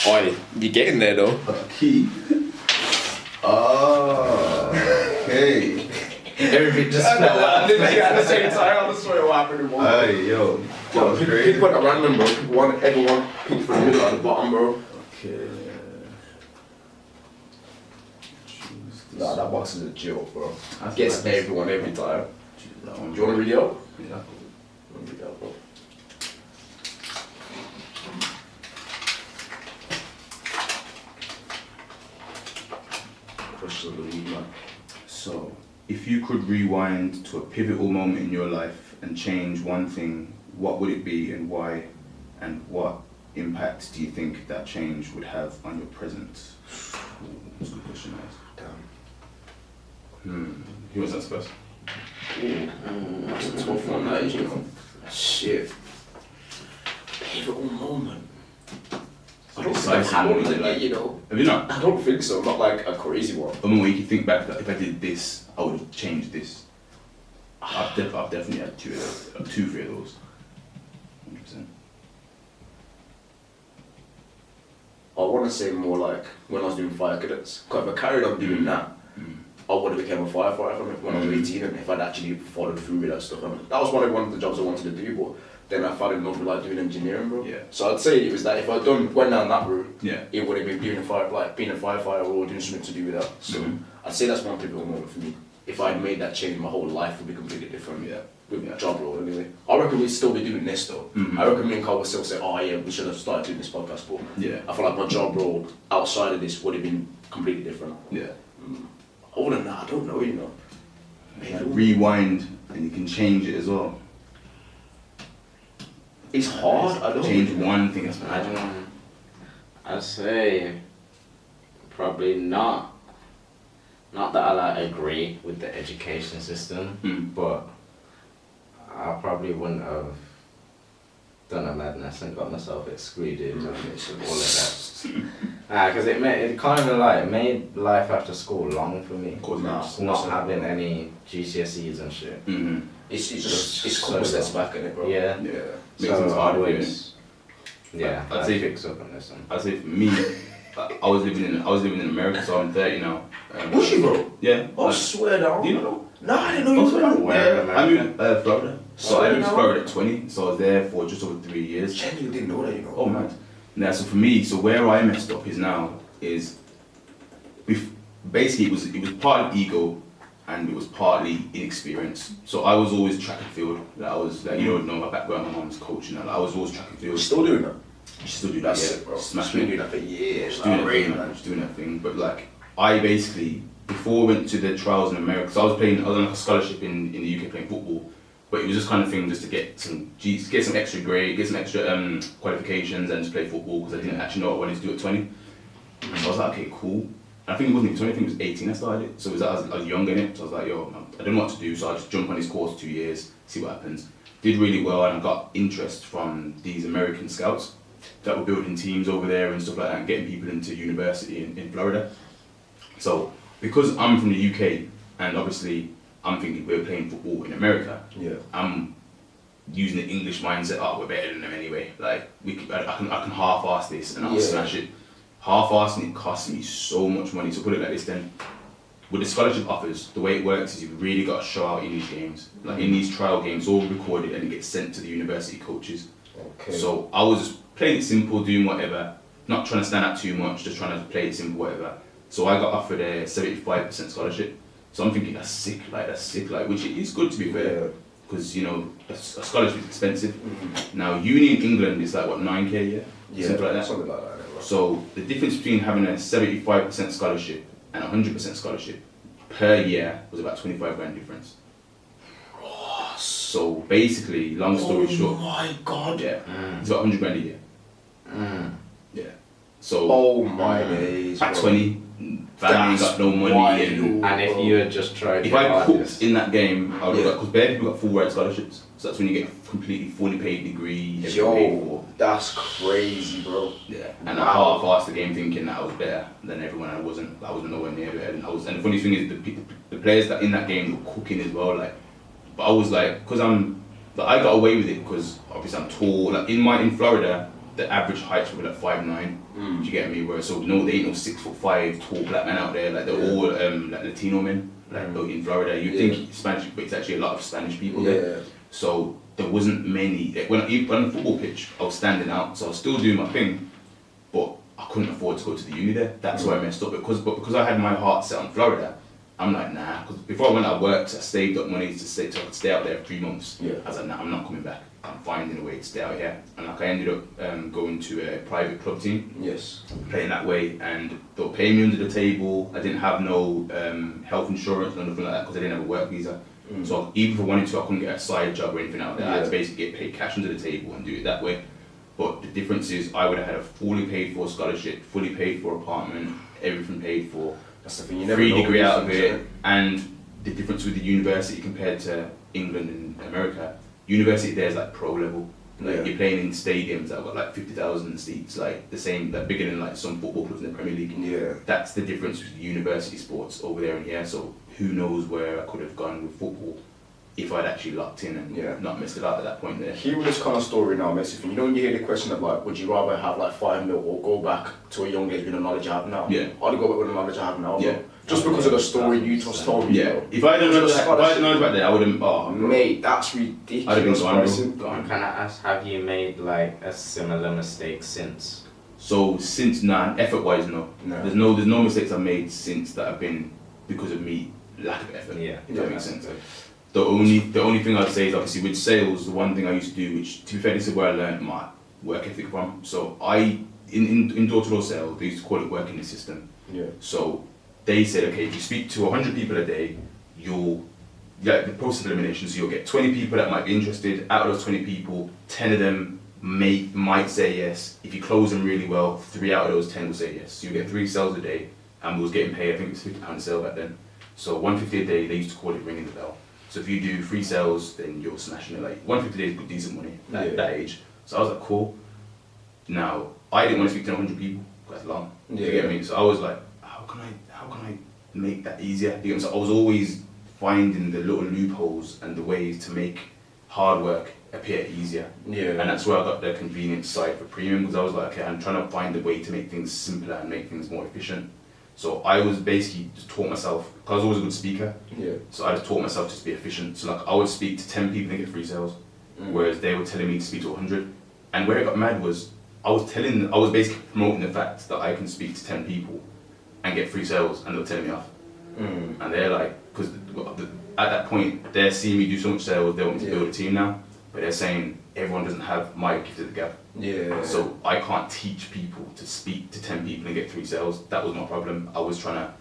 Oi, you're getting there though. A key. Oh, okay. Everything just fell out. Literally at the same time, I swear what happened in one. Hey, yo. Pick one at random, bro. Pick everyone pick from the middle at the bottom, bro. Okay. Nah, that box is a joke, bro. That's Gets nice. everyone every time. Choose that one. Do you want to read it out? Yeah. You want to read it out, bro? Question of the week, man. So, if you could rewind to a pivotal moment in your life and change one thing, what would it be and why? And what impact do you think that change would have on your present? Ooh, that's a good question, guys. Damn. Who was that first? That's a tough one, that is, you know. Shit. Pivotal moment. I don't think I've had one like that, you know. Have you not? I don't think so, not like a crazy one. A moment where you can think back that if I did this, I would have changed this. I've definitely had two, three of those. 100%. I want to say more like when I was doing fire cadets. Because if I carried on doing that, I would have become a firefighter when I was 18, and if I'd actually followed through with that stuff. I mean, that was one of the jobs I wanted to do, but then I fell in love with like doing engineering, bro. Yeah. So I'd say it was that if I'd went down that route, Yeah. it would have been being a firefighter or doing something to do with that. So I'd say that's one pivotal moment for me. If I'd made that change, my whole life would be completely different. Yeah. With my job role anyway. I reckon we'd still be doing this though. I reckon me and Carl would still say, oh yeah, we should have started doing this podcast, but Yeah. I feel like my job role outside of this would have been completely different. Yeah. Other than that, I don't know, you know. Like rewind and you can change it as well. It's hard. I don't Change really know. one thing. That's I don't know. I'd say probably not. Not that I like agree with the education system, but I probably wouldn't have done a madness and got myself excluded and all of that. Because it kind of like made life after school long for me. Just not having any GCSEs and shit. It's just It's a couple so steps back in it, bro. Yeah. Yeah. Makes So things I harder for you. would. Yeah, I'd I'd say- fix up on this one. I'd say for me, I was living in America, so I'm 30 now. Was you, bro? Yeah. Oh, I swear down. Do you know? No, I didn't know you was Yeah, from Where in I moved America? Florida. So I Swear moved to down. Florida at 20, so I was there for just over 3 years. Genuinely didn't know that, you know. Oh man. Now, so for me, so where I messed up is now is, basically it was partly ego, and it was partly inexperience. So I was always track and field. Like I was like, you know my background, my mom's coaching, and I was always track and field. You're still doing that? You still do that, That's yeah. it, bro. Smash Just been me. doing that for years. Just doing that Really, thing, man. Just doing that thing. But like, I basically, before I went to the trials in America, because I was on like a scholarship in the UK playing football, but it was just kind of thing just to get some extra grade, get some extra qualifications and just play football, because I didn't actually know what I wanted to do at 20. So I was like, okay, cool. And I think it wasn't even 20, I think it was 18 I started it. So it was I was young in it, so I was like, yo, I don't know what to do, so I just jump on this course 2 years, see what happens. Did really well, and I got interest from these American scouts that were building teams over there and stuff like that, and getting people into university in Florida. So because I'm from the UK, and obviously I'm thinking we're playing football in America, Yeah. I'm using the English mindset, oh, we're better than them anyway. Like, I can half-ass this and I'll smash it. Half-assing it costs me so much money. So put it like this then, with the scholarship offers, the way it works is you've really got to show out in these games. Like in these trial games, all recorded and it gets sent to the university coaches. Okay. So I was playing it simple, doing whatever, not trying to stand out too much, just trying to play it simple, whatever. So I got offered a 75% scholarship. So I'm thinking that's sick, which it is good to be fair, because you know a scholarship is expensive. Now uni in England is like what, 9k a year, something like that. Something like that. So the difference between having a 75% scholarship and 100% scholarship per year was about 25 grand difference. So basically, long story short, Oh my god. yeah, it's about 100 grand a year. Yeah. So Oh my days. at bro. 20, family got no money, wild. And if you had just tried if your I hardest, cooked in that game, I would have Yeah. got, because bare people got full ride scholarships. So that's when you get a completely fully paid degree, everything paid for. That's crazy, bro. Yeah, and I Wow. half-assed the game thinking that I was better than everyone. I wasn't nowhere near better. And the funny thing is, the players that in that game were cooking as well. Like, but I was like, I got away with it because obviously I'm tall. Like in Florida, the average height's probably like 5'9". Do you get me? Where so no, they ain't no 6'5" tall black men out there. Like they're all like Latino men. Like in Florida, you think Spanish, but it's actually a lot of Spanish people there. So there wasn't many. Like, when on the football pitch, I was standing out, so I was still doing my thing, but I couldn't afford to go to the uni there. That's why I messed up. Because I had my heart set on Florida, I'm like, nah. Because before I went, I worked, I saved up money so I could stay out there for 3 months. I was like, nah, I'm not coming back. I'm finding a way to stay out here. And like I ended up going to a private club team. Playing that way, and they were paying me under the table. I didn't have no health insurance or nothing like that because I didn't have a work visa. So even if I wanted to, I couldn't get a side job or anything out there. I had to basically get paid cash under the table and do it that way. But the difference is I would have had a fully paid for scholarship, fully paid for apartment, everything paid for. That's the thing, you never free know degree out of things, it. And the difference with the university compared to England and America, university there is like pro level. Like you're playing in stadiums that have got like 50,000 seats, like the same, like bigger than like some football clubs in the Premier League. That's the difference with university sports over there and here. So who knows where I could have gone with football if I'd actually locked in and not messed it up at that point there. Hearing this kind of story now, Messi, you know when you hear the question of like, would you rather have like 5 mil or go back to a young age with the knowledge I have now? I'd go back with the knowledge I have now. Just because of the story you just told me. If I didn't know about that, I wouldn't. Oh, mate, that's ridiculous. I'd have been gone. Can I ask, have you made like a similar mistake since? So since effort-wise, no. There's no mistakes I've made since that have been because of me lack of effort. If that makes sense. The only thing I'd say is obviously with sales, the one thing I used to do, which to be fair, this is where I learned my work ethic from. So in door-to-door sales, they used to call it working the system. So they said, okay, if you speak to 100 people a day, you'll the process of elimination. So you'll get 20 people that might be interested. Out of those 20 people, 10 of them might say yes. If you close them really well, 3 out of those 10 will say yes. So you get 3 sales a day, and we was getting paid. I think it was £50 a sale back then. So 150 a day. They used to call it ringing the bell. So if you do 3 sales, then you're smashing it. Like 150 a day is good, decent money at that age. So I was like, cool. Now I didn't want to speak to 100 people because that's long. You get me? So I was like, how can I make that easier? You know, so I was always finding the little loopholes and the ways to make hard work appear easier. And that's where I got the convenience side for premium, because I was like, okay, I'm trying to find a way to make things simpler and make things more efficient. So I was basically just taught myself, because I was always a good speaker. So I just taught myself just to be efficient. So like I would speak to 10 people and get 3 sales, whereas they were telling me to speak to 100. And where it got mad was I was basically promoting the fact that I can speak to 10 people and get 3 sales, and they were telling me off. And they're like, because at that point they're seeing me do so much sales, they want me to build a team now, but they're saying everyone doesn't have my gift of the gab. So I can't teach people to speak to 10 people and get 3 sales. That was my problem. I was trying to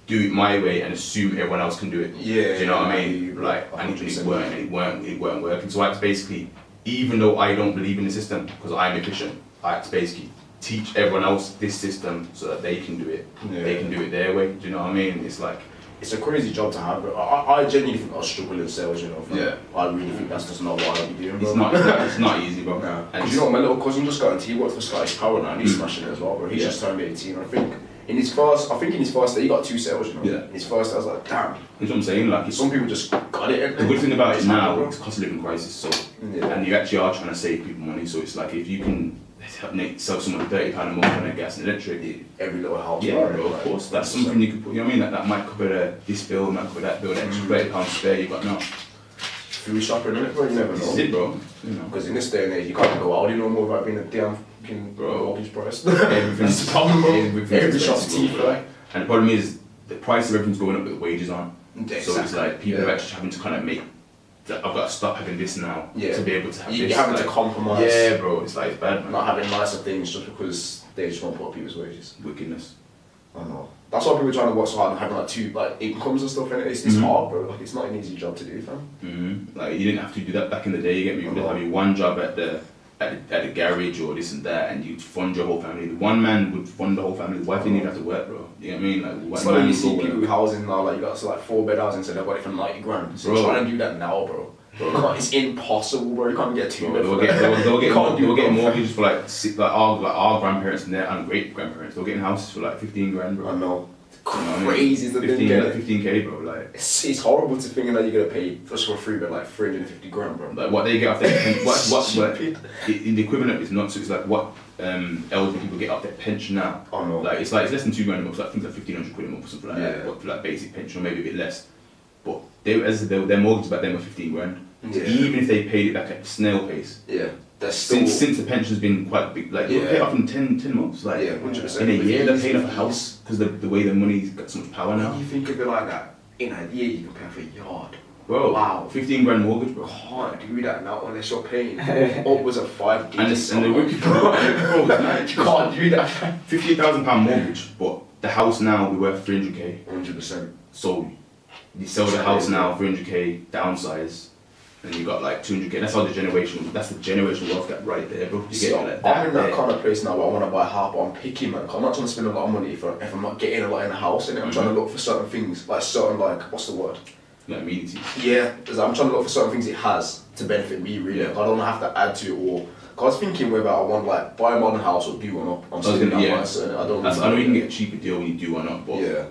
do it my way and assume everyone else can do it. Do you know what I mean? Like, and it weren't working. So I had to basically, even though I don't believe in the system because I'm efficient, I had to basically teach everyone else this system so that they can do it. They can do it their way. Do you know what I mean? It's like, it's a crazy job to have, but I genuinely think I'll struggle in sales, you know. I really think that's just not what I'll be doing, bro. It's not easy, bro. And you know what, my little cousin just got into, he worked for Scottish Power now, and he's smashing it as well, bro. He's just turned 18. I think in his first day, he got 2 sales, you know. In his first day, I was like, damn. That's what I'm saying, like, some people just got it. The good thing about it now, it's cost of living crisis, so, and you actually are trying to save people money, so it's like, if you can sell someone £30 a month on their gas and electric, every little helps. Bro, of course. That's something you could put, you know what I mean? That might cover this bill, might cover that bill, that extra £30 spare you've got now. Food shopping, innit, bro? You never know. This is it, bro. You know. Because in this day and age, you can't go out no more without being a damn fucking mortgage price. Everything's the problem, bro. Every shop's cheap, right? And the problem is, the price of everything's going up, but the wages aren't. So it's like, people are actually having to kind of make, I've got to stop having this now to be able to have this. You're having to compromise. Yeah, bro, it's like, it's bad, man. Not having nicer things just because they just want to put up people's wages. Wickedness. I know. That's why people are trying to work so hard and having like 2 incomes and stuff in it. It's hard, bro. Like, it's not an easy job to do, fam. Like, you didn't have to do that back in the day. You get me? You would have your one job at the garage or this and that, and you'd fund your whole family. One man would fund the whole family. The wife didn't even have to work, bro. You know what I mean? Like, one so man you see would people with housing now, like you got like 4-bed housing, so they've got it for 90 grand. So you're trying to do that now, bro. It's impossible, bro. You can't get 2 bed. They'll get mortgages for like our grandparents and their great grandparents. They're getting houses for like 15 grand, bro. I know. crazy to think. 15k, bro. Like, it's horrible to think that you're gonna pay just for a 3 bed like 350 grand, bro. like what they get off their what the equivalent is not. So it's like what elderly people get off their pension now. Oh no. Like it's less than £2 grand a month. Like I think it's like 1,500 quid a month or something like Yeah. that. But for like basic pension or maybe a bit less. But they, as I said, their mortgage back then were 15 grand. So Yeah. even if they paid it back at snail pace. Yeah. That's still. Since the pension's been quite big, like you pay it off in 10 months, like Yeah, 100%. in a year they're paying off a house because the way the money's got so much power now. When you think of it like that, in a year you can pay for a yard. Bro, Wow. 15 grand mortgage, bro. Can't do that now unless you're paying upwards of 5 digits. And the rookie, bro, you can't do that. £50,000 mortgage, but the house now we worth 300k. 100%. So you sell the house now 300k, downsize, and you got like 200k. That's the generational wealth gap right there, bro. You See, get I'm like that in that there. kind of place now where I want to buy a house, but I'm picky, man. 'Cause I'm not trying to spend a lot of money if I'm not getting a lot in the house, and I'm trying to look for certain things, like certain, like, what's the word? Like amenities. Yeah, because I'm trying to look for certain things it has to benefit me, really. Yeah. I don't have to add to it, or cause I was thinking whether I want like buy a modern house or do one up. I'm still in that mindset. I know you can get a cheaper deal when you do one up, but yeah,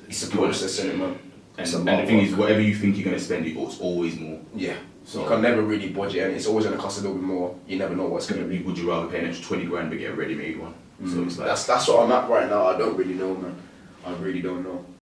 it's a process, isn't it, man? And the thing is, whatever you think you're gonna spend, it's always more. Yeah. So You can never really budget, and it's always going to cost a little bit more. You never know what's going to be. would you rather pay an extra 20 grand but get a ready-made one? So it's like That's what I'm at right now. I don't really know, man. I really don't know.